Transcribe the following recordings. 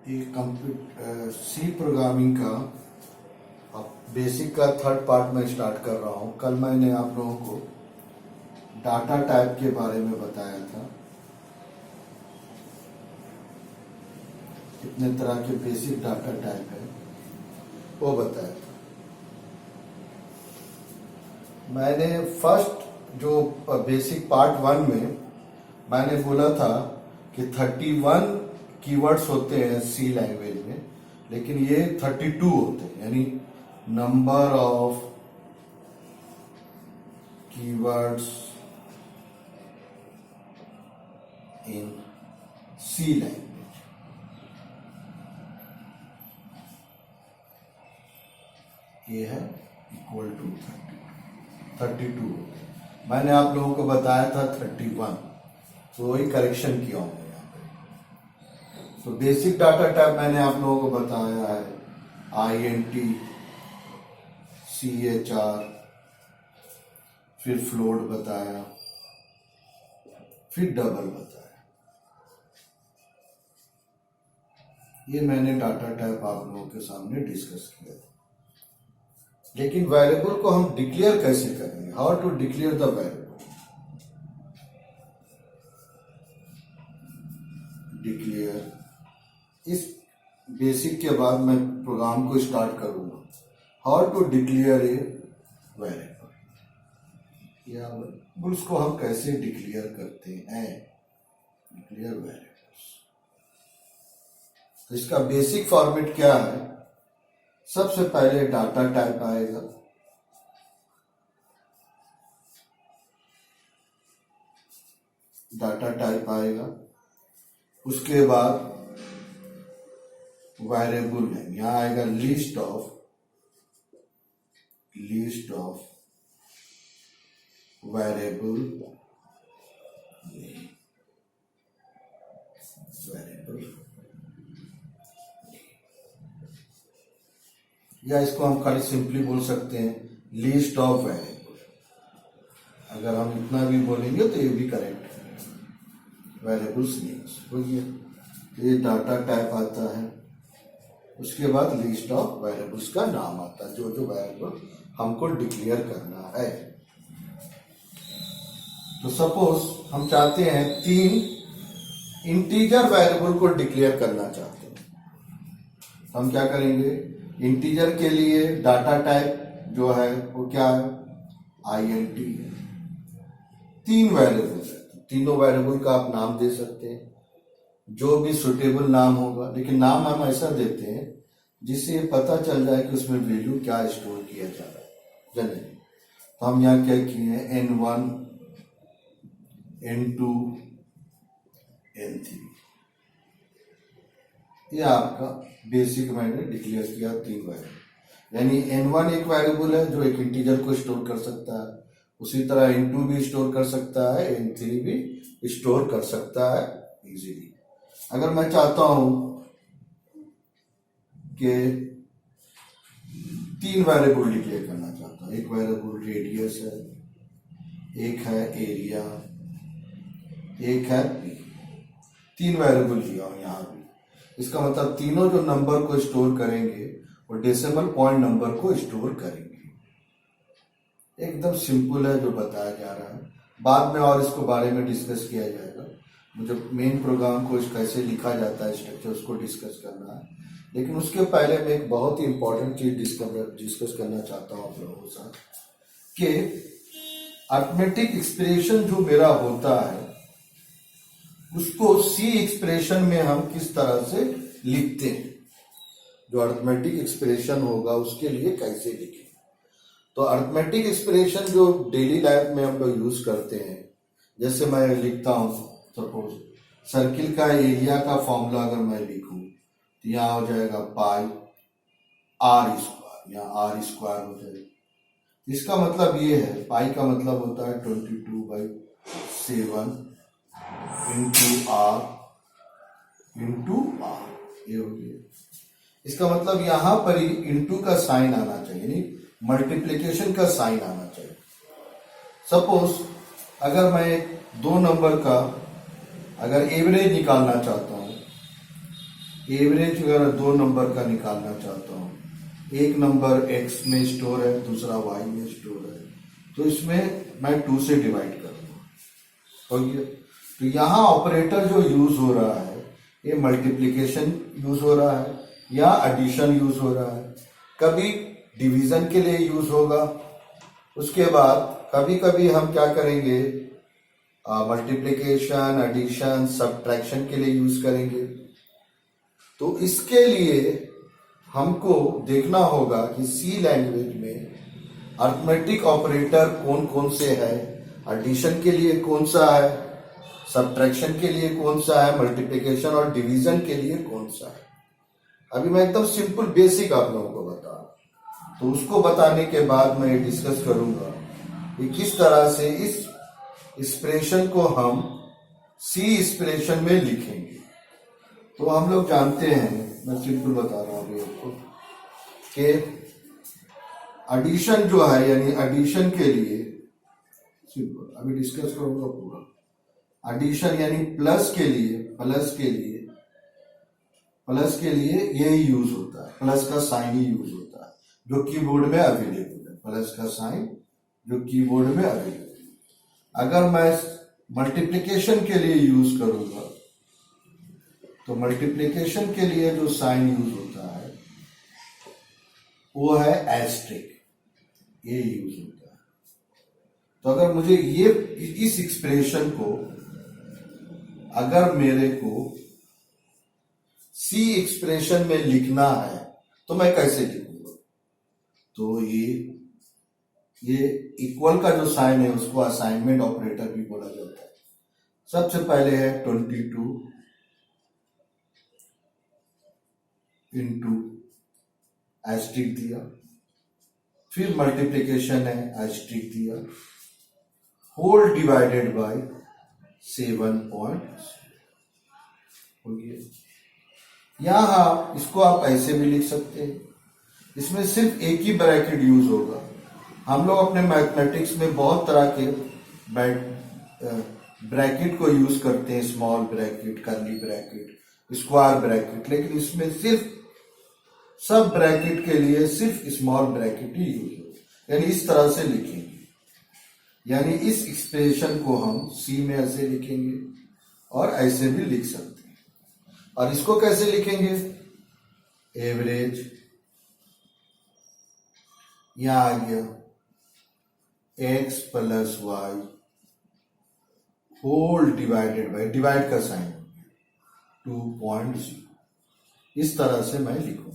ये सी प्रोग्रामिंग का अब बेसिक का थर्ड पार्ट में स्टार्ट कर रहा हूँ। कल मैंने आप लोगों को डाटा टाइप के बारे में बताया था। कितने तरह के बेसिक डाटा टाइप है वो बताया था। मैंने फर्स्ट जो बेसिक पार्ट 1 में मैंने बोला था कि 31 कीवर्ड्स होते हैं सी लैंग्वेज में, लेकिन ये 32 होते हैं, यानी number of keywords in C language. ये है इक्वल टू 32 होते हैं। मैंने आप लोगों को बताया था 31, तो वही करेक्शन किया हूं यहाँ पे। तो बेसिक डाटा टाइप मैंने आप लोगों को बताया है INT, CHR, फिर फ्लोट बताया, फिर डबल बताया। ये मैंने डाटा टाइप आप लोगों के सामने डिस्कस किया था। लेकिन वेरिएबल को हम डिक्लेयर कैसे करेंगे? How to declare the variable? Declare, इस बेसिक के बाद मैं प्रोग्राम को स्टार्ट करूंगा। How to declare a variable, या वेरिएबल्स को हम कैसे डिक्लेयर करते हैं? डिक्लेयर वेरिएबल्स, तो इसका बेसिक फॉर्मेट क्या है? सबसे पहले डाटा टाइप आएगा, डाटा टाइप आएगा, उसके बाद वेरिएबल नेम, यहां आएगा लिस्ट ऑफ वेरिएबल या इसको हम खाली सिंपली बोल सकते हैं लिस्ट ऑफ वेरिएबल। अगर हम इतना भी बोलेंगे तो ये भी करेक्ट है, वेरिएबल्स नेम्स हो गया। तो ये डाटा टाइप आता है, उसके बाद लिस्ट ऑफ वेरिएबल्स का नाम आता है, जो जो वेरिएबल हमको डिक्लेयर करना है। तो सपोज हम चाहते हैं 3 इंटीजर वेरिएबल को डिक्लेयर करना चाहते हैं, हम क्या करेंगे? इंटीजर के लिए डाटा टाइप जो है वो क्या है? INT है। 3 वेरिएबल है, तीनों वेरिएबल का आप नाम दे सकते हैं, जो भी सुटेबल नाम होगा, लेकिन नाम हम ऐसा देते हैं जिससे ये पता चल जाए कि उसमें वैल्यू क्या स्टोर किया जा रहा है जनरली। तो हम यहाँ क्या किए हैं? N1, N2, N3, ये आपका बेसिक मैंने डिक्लेयर किया 3 वेरिएबल। यानी N1 एक वेरिएबल है जो एक इंटीजर को स्टोर कर सकता है, उसी तरह N2 भी स्टोर कर सकता है, N3 भी स्टोर कर सकता है इजीली। अगर मैं चाहता हूं कि 3 वेरिएबल डिक्लेयर करना चाहता हूं, एक वेरिएबल रेडियस है, एक है एरिया, एक है पी, 3 वेरिएबल लिया हूं यहां भी। इसका मतलब तीनों जो नंबर को स्टोर करेंगे वो डेसिमल पॉइंट नंबर को स्टोर करेंगे। एकदम सिंपल है जो बताया जा रहा है, बाद में और इसको बारे में डिस्कस किया जाएगा। मुझे मेन प्रोग्राम को कैसे लिखा जाता है स्ट्रक्चर, उसको डिस्कस करना है। लेकिन उसके पहले मैं एक बहुत ही इंपॉर्टेंट चीज डिस्कस करना चाहता हूं आप लोगों के साथ, कि अरिथमेटिक एक्सप्रेशन जो मेरा होता है उसको सी एक्सप्रेशन में हम किस तरह से लिखते हैं। जो अरिथमेटिक एक्सप्रेशन होगा उसके लिए कैसे लिखें? तो अरिथमेटिक एक्सप्रेशन जो डेली लाइफ में हम लोग यूज करते हैं, जैसे मैं लिखता हूं सपोज सर्किल का एरिया का फॉर्मूला अगर मैं लिखूं तो यहां हो जाएगा पाई R स्क्वायर, यहाँ R स्क्वायर हो जाएगा। इसका मतलब ये है, पाई का मतलब होता है 22/7 इंटू R, ये हो गया। इसका मतलब यहां पर ही इंटू का साइन आना चाहिए, यानी मल्टीप्लिकेशन का साइन आना चाहिए। सपोज अगर मैं 2 नंबर का अगर एवरेज निकालना चाहता हूं, एवरेज अगर दो नंबर का निकालना चाहता हूँ, एक नंबर x में स्टोर है, दूसरा y में स्टोर है, तो इसमें मैं 2 से डिवाइड करूंगा, हो गया। तो यहाँ ऑपरेटर जो यूज हो रहा है ये मल्टीप्लिकेशन यूज हो रहा है या एडिशन यूज हो रहा है, कभी डिवीजन के लिए यूज होगा। उसके बाद कभी कभी हम क्या करेंगे, मल्टीप्लिकेशन, एडिशन, सब्ट्रैक्शन के लिए यूज करेंगे। तो इसके लिए हमको देखना होगा कि सी लैंग्वेज में अरिथमेटिक ऑपरेटर कौन कौन से है, एडिशन के लिए कौन सा है, सब्ट्रैक्शन के लिए कौन सा है, मल्टीप्लिकेशन और डिवीजन के लिए कौन सा है। अभी मैं एकदम सिंपल बेसिक आप लोगों को बता, तो उसको बताने के बाद मैं ये डिस्कस करूंगा कि किस तरह से इस एक्सप्रेशन को हम सी एक्सप्रेशन में लिखेंगे। तो हम लोग जानते हैं, मैं सिंपल बता रहा हूँ आपको कि एडिशन जो है, यानी एडिशन के लिए सिंपल अभी डिस्कस करूंगा पूरा। एडिशन यानी प्लस के लिए यही यूज होता है, प्लस का साइन ही यूज होता है जो कीबोर्ड में अवेलेबल है, प्लस का साइन जो कीबोर्ड में अवेलेबल है। अगर मैं मल्टीप्लिकेशन के लिए यूज करूंगा तो मल्टीप्लिकेशन के लिए जो साइन यूज होता है वो है एस्टेरिस्क, ये यूज होता है। तो अगर मुझे ये इस एक्सप्रेशन को अगर मेरे को सी एक्सप्रेशन में लिखना है तो मैं कैसे लिखूंगा, तो ये इक्वल का जो साइन है उसको असाइनमेंट ऑपरेटर भी बोला जाता है। सबसे पहले है 22 इंटू एस्टेरिस्क दिया, फिर मल्टीप्लिकेशन है एस्टेरिस्क दिया, होल डिवाइडेड बाय 7 पॉइंट हो गया। यहां इसको आप ऐसे भी लिख सकते हैं, इसमें सिर्फ एक ही ब्रैकेट यूज होगा। हम लोग अपने मैथमेटिक्स में बहुत तरह के ब्रैकेट को यूज करते हैं, small bracket, curly bracket, square bracket, लेकिन इसमें सिर्फ सब ब्रैकेट के लिए सिर्फ स्मॉल ब्रैकेट ही यूज होगा। यानी इस तरह से लिखेंगे, यानी इस एक्सप्रेशन को हम सी में ऐसे लिखेंगे और ऐसे भी लिख सकते हैं। और इसको कैसे लिखेंगे, एवरेज, यहां आ गया x plus Y whole divided by, divide का साइन 2.0, इस तरह से मैं लिखूंगा।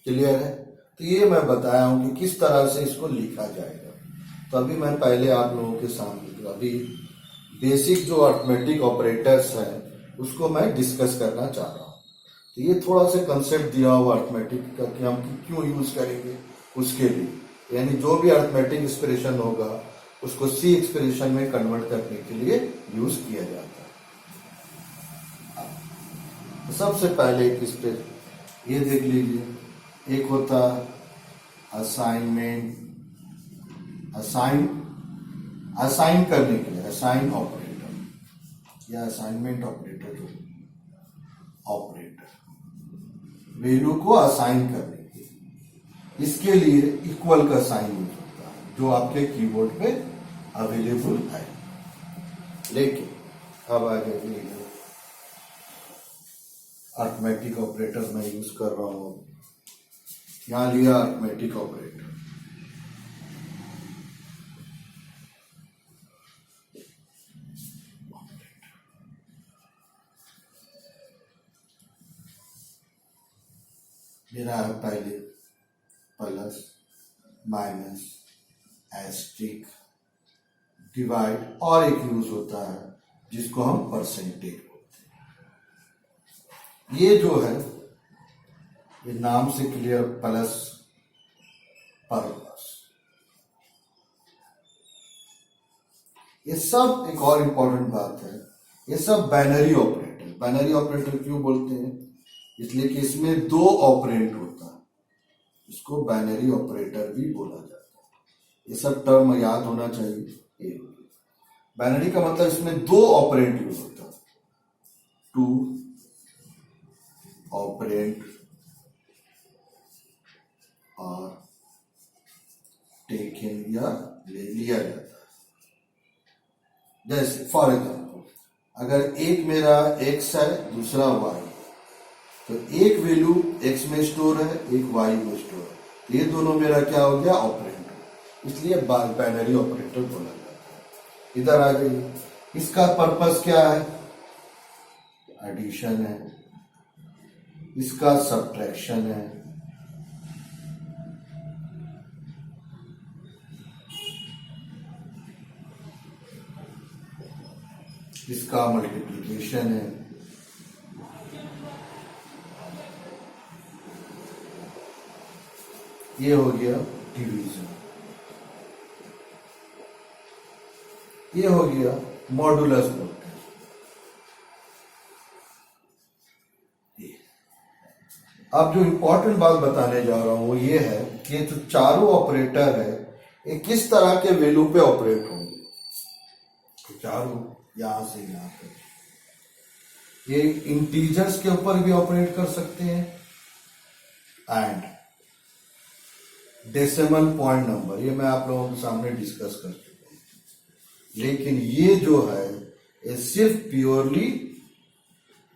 क्लियर है? तो ये मैं बताया हूं कि किस तरह से इसको लिखा जाएगा। तो अभी मैं पहले आप लोगों के सामने अभी बेसिक जो अरिथमेटिक ऑपरेटर्स है उसको मैं डिस्कस करना चाह रहा हूँ। तो ये थोड़ा सा कंसेप्ट दिया हुआ अरिथमेटिक का कि हम क्यों यूज करेंगे उसके लिए, यानी जो भी अरिथमेटिक एक्सप्रेशन होगा उसको सी एक्सप्रेशन में कन्वर्ट करने के लिए यूज किया जाता है। तो सबसे पहले इस पे ये देख लीजिए, एक होता असाइनमेंट, असाइन करने के लिए असाइन ऑपरेटर या असाइनमेंट ऑपरेटर, जो ऑपरेटर वैल्यू को असाइन करने के लिए, इसके लिए इक्वल का साइन यूज होता है जो आपके कीबोर्ड पे अवेलेबल है। लेकिन अब आ जाइए, अरिथमेटिक ऑपरेटर मैं यूज कर रहा हूं, यहां लिया अरिथमेटिक ऑपरेटर, मेरा है पहले प्लस माइनस एस्टेरिस्क डिवाइड, और एक यूज होता है जिसको हम परसेंटेज बोलते हैं। ये जो है ये नाम से क्लियर, प्लस पर प्लस, ये सब एक और इंपॉर्टेंट बात है, ये सब बाइनरी ऑपरेटर। बाइनरी ऑपरेटर क्यों बोलते हैं, इसलिए कि इसमें 2 ऑपरेंड होता है, इसको बाइनरी ऑपरेटर भी बोला जाता है। ये सब टर्म याद होना चाहिए। बाइनरी का मतलब इसमें 2 ऑपरेंड यूज होता है, 2 ऑपरेंड और टेकन या ले लिया जाता है। जैसे फॉर एग्जाम्पल, अगर एक मेरा x है दूसरा y, तो एक वैल्यू x में स्टोर है, एक y में स्टोर है, ये दोनों मेरा क्या हो गया, ऑपरेटर, इसलिए बाइनरी ऑपरेटर बोला जाता है। इधर आ जाइए, इसका पर्पस क्या है, एडिशन है, इसका सब्ट्रैक्शन है, इसका मल्टीप्लिकेशन है, ये हो गया डिवीजन, ये हो गया मॉडुलस बोलते हैं। अब जो इंपॉर्टेंट बात बताने जा रहा हूं वो ये है कि जो चारों ऑपरेटर है ये किस तरह के वैल्यू पे ऑपरेट होंगे। तो चारों यहां से यहां तक ये इंटीजर्स के ऊपर भी ऑपरेट कर सकते हैं एंड डेसिमल पॉइंट नंबर, ये मैं आप लोगों के सामने डिस्कस कर चुका हूं। लेकिन ये जो है ये सिर्फ प्योरली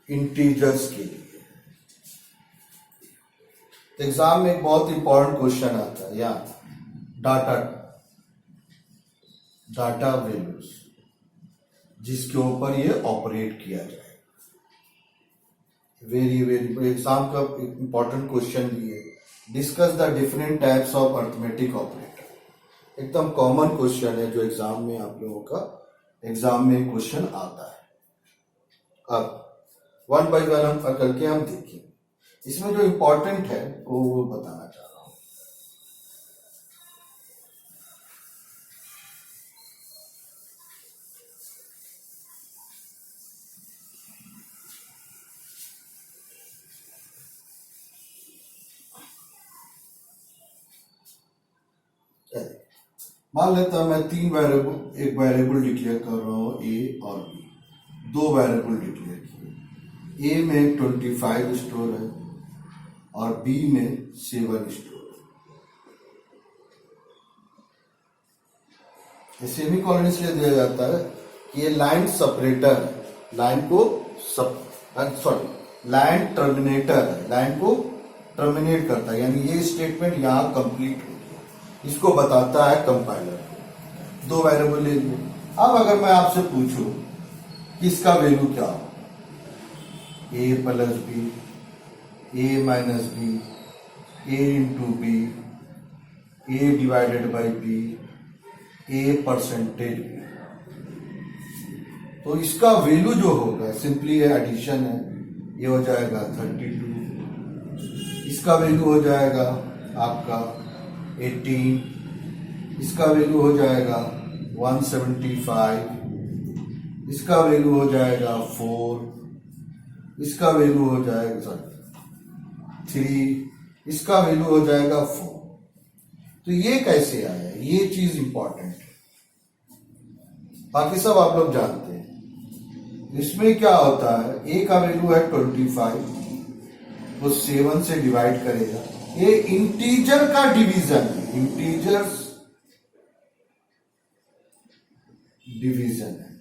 इंटीजर्स के लिए। एग्जाम में एक बहुत इंपॉर्टेंट क्वेश्चन आता है यहाँ, डाटा वैल्यूज जिसके ऊपर ये ऑपरेट किया जाए। वेरी वेरी एग्जाम का इंपॉर्टेंट क्वेश्चन भी है, discuss the different types of arithmetic operator. एकदम कॉमन क्वेश्चन है जो एग्जाम में आप लोगों का एग्जाम में क्वेश्चन आता है। अब वन बाय वन हम करके हम देखें, इसमें जो इंपॉर्टेंट है वो बताना चाह रहा हूं। मान लेता हूं मैं तीन वेरिएबल, एक वेरिएबल डिक्लेयर कर रहा हूं ए और बी, दो वेरिएबल डिक्लेयर किए, ए में 25 स्टोर है और बी में 7 स्टोर है। सेमीकोलन इसलिए दिया जाता है कि ये लाइन सेपरेटर है, लाइन को लाइन टर्मिनेटर है, लाइन को टर्मिनेट करता है, यानी ये स्टेटमेंट यहां कंप्लीट हो गया, इसको बताता है कंपाइलर। दो वेरिएबल ले लिए। अब अगर मैं आपसे पूछूं कि इसका वैल्यू क्या हो, A plus B, A minus B, A into B, A divided by B, A percentage B, तो इसका वैल्यू जो होगा सिंपली एडिशन है, ये हो जाएगा 32, इसका वैल्यू हो जाएगा आपका 18, इसका वैल्यू हो जाएगा 175, इसका वैल्यू हो जाएगा 4, इसका वैल्यू हो जाएगा 3, इसका वैल्यू हो जाएगा 4। तो ये कैसे आया, ये चीज इंपॉर्टेंट है, बाकी सब आप लोग जानते हैं। इसमें क्या होता है, ए का वैल्यू है 25, वो 7 से डिवाइड करेगा, ये इंटीजर का डिवीजन है, इंटीजर्स डिवीजन है,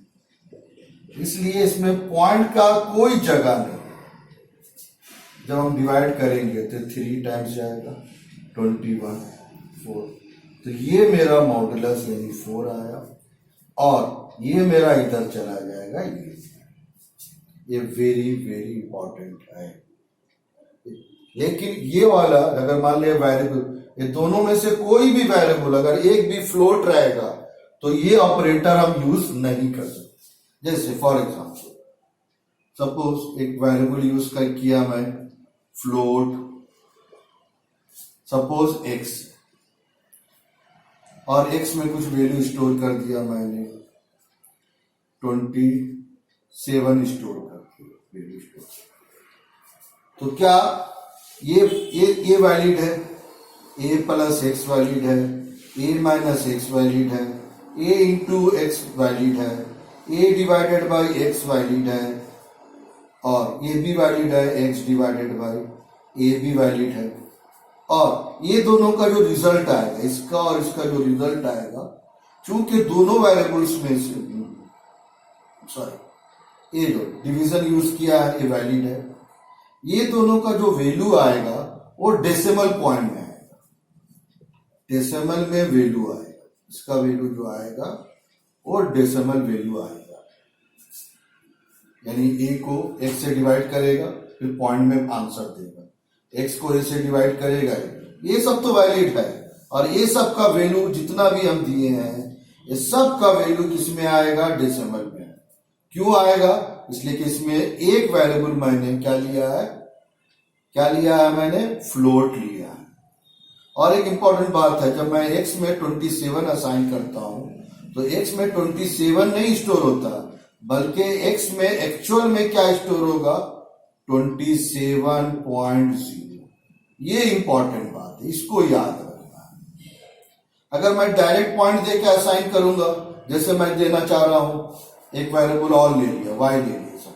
इसलिए इसमें पॉइंट का कोई जगह नहीं। जब हम डिवाइड करेंगे तो 3 टाइम्स जाएगा, 21, 4, तो ये मेरा मॉडुलस यानी 4 आया, और ये मेरा इधर चला जाएगा, ये वेरी वेरी इंपॉर्टेंट है। लेकिन ये वाला अगर मान लिया वेरिएबल, ये दोनों में से कोई भी वेरिएबल अगर एक भी फ्लोट रहेगा तो ये ऑपरेटर हम यूज नहीं कर सकते। जैसे फॉर एग्जांपल सपोज एक वेरिएबल यूज कर किया मैं फ्लोट, सपोज x, और x में कुछ वैल्यू स्टोर कर दिया मैंने, 27 स्टोर करके वैल्यू स्टोर, तो क्या ये वैलिड है, a प्लस एक्स वैलिड है, a माइनस एक्स वैलिड है, a इंटू एक्स वैलिड है, a divided by x valid है, और ये भी वैलिड है, x डिवाइडेड बाई ए भी वैलिड है। और ये दोनों का जो रिजल्ट आएगा, इसका और इसका जो रिजल्ट आएगा, चूंकि दोनों वेरिएबल्स में से ये जो डिवीजन यूज किया है ये वैलिड है, ये दोनों का जो वैल्यू आएगा वो डेसिमल पॉइंट में आएगा, डेसिमल में वैल्यू आएगा, इसका वैल्यू जो आएगा वो डेसिमल वैल्यू आएगा। यानी ए को x से डिवाइड करेगा फिर पॉइंट में आंसर देगा, x को a से डिवाइड करेगा, ये सब तो वैलिड है। और ये सब का वैल्यू जितना भी हम दिए हैं ये सब का वैल्यू किसमें आएगा, डेसिमल में। क्यों आएगा, इसलिए कि इसमें एक वेरिएबल मैंने क्या लिया है मैंने फ्लोट लिया है। और एक इंपॉर्टेंट बात है, जब मैं x में 27 असाइन करता हूं तो x में 27 नहीं स्टोर होता, बल्कि x में एक्चुअल में क्या स्टोर होगा, 27.0। ये इंपॉर्टेंट बात है, इसको याद रखना है। अगर मैं डायरेक्ट पॉइंट देके असाइन करूंगा, जैसे मैं देना चाह रहा हूं एक वेरिएबल और ले लिया, y ले लिया सब,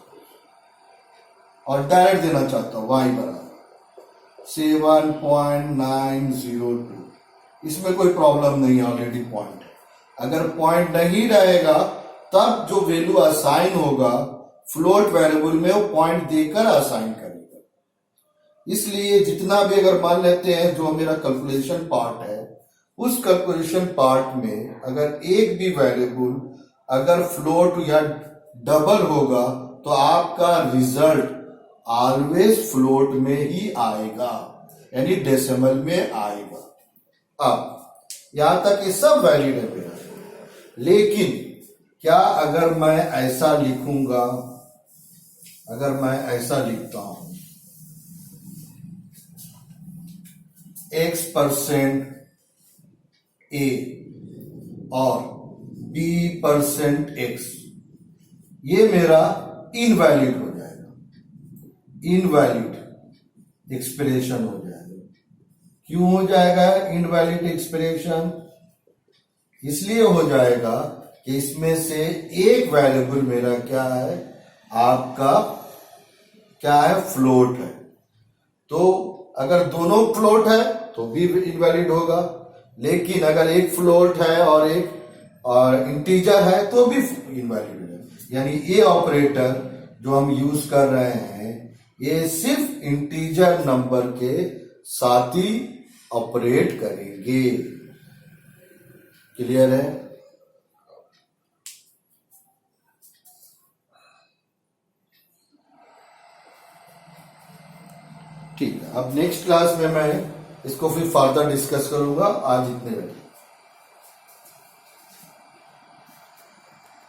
और डायरेक्ट देना चाहता हूं y बराबर 7.902, इसमें कोई प्रॉब्लम नहीं है, ऑलरेडी पॉइंट है। अगर पॉइंट नहीं रहेगा तब जो वैल्यू असाइन होगा फ्लोट वेरिएबल में वो पॉइंट देकर असाइन करेगा। इसलिए जितना भी अगर मान लेते हैं जो मेरा कैलकुलेशन पार्ट है, उस कैलकुलेशन पार्ट में अगर एक भी वेरिएबल अगर फ्लोट या डबल होगा तो आपका रिजल्ट ऑलवेज फ्लोट में ही आएगा, यानी डेसिमल में आएगा। अब यहां तक ये सब वैलिड है मेरा, लेकिन क्या अगर मैं ऐसा लिखूंगा, अगर मैं ऐसा लिखता हूं x% a और b% x, ये मेरा इनवैलिड हो जाएगा, इनवैलिड एक्सप्रेशन हो जाएगा। क्यों हो जाएगा इनवैलिड एक्सप्रेशन, इसलिए हो जाएगा कि इसमें से एक वेरिएबल मेरा क्या है, आपका क्या है, फ्लोट है। तो अगर दोनों फ्लोट है तो भी इनवैलिड होगा, लेकिन अगर एक फ्लोट है और एक इंटीजर है तो भी इनवैलिड है। यानी ये ऑपरेटर जो हम यूज कर रहे हैं ये सिर्फ इंटीजर नंबर के साथ ही ऑपरेट करेंगे। क्लियर है? ठीक है, अब नेक्स्ट क्लास में मैं इसको फिर फर्दर डिस्कस करूंगा। आज इतने बजे।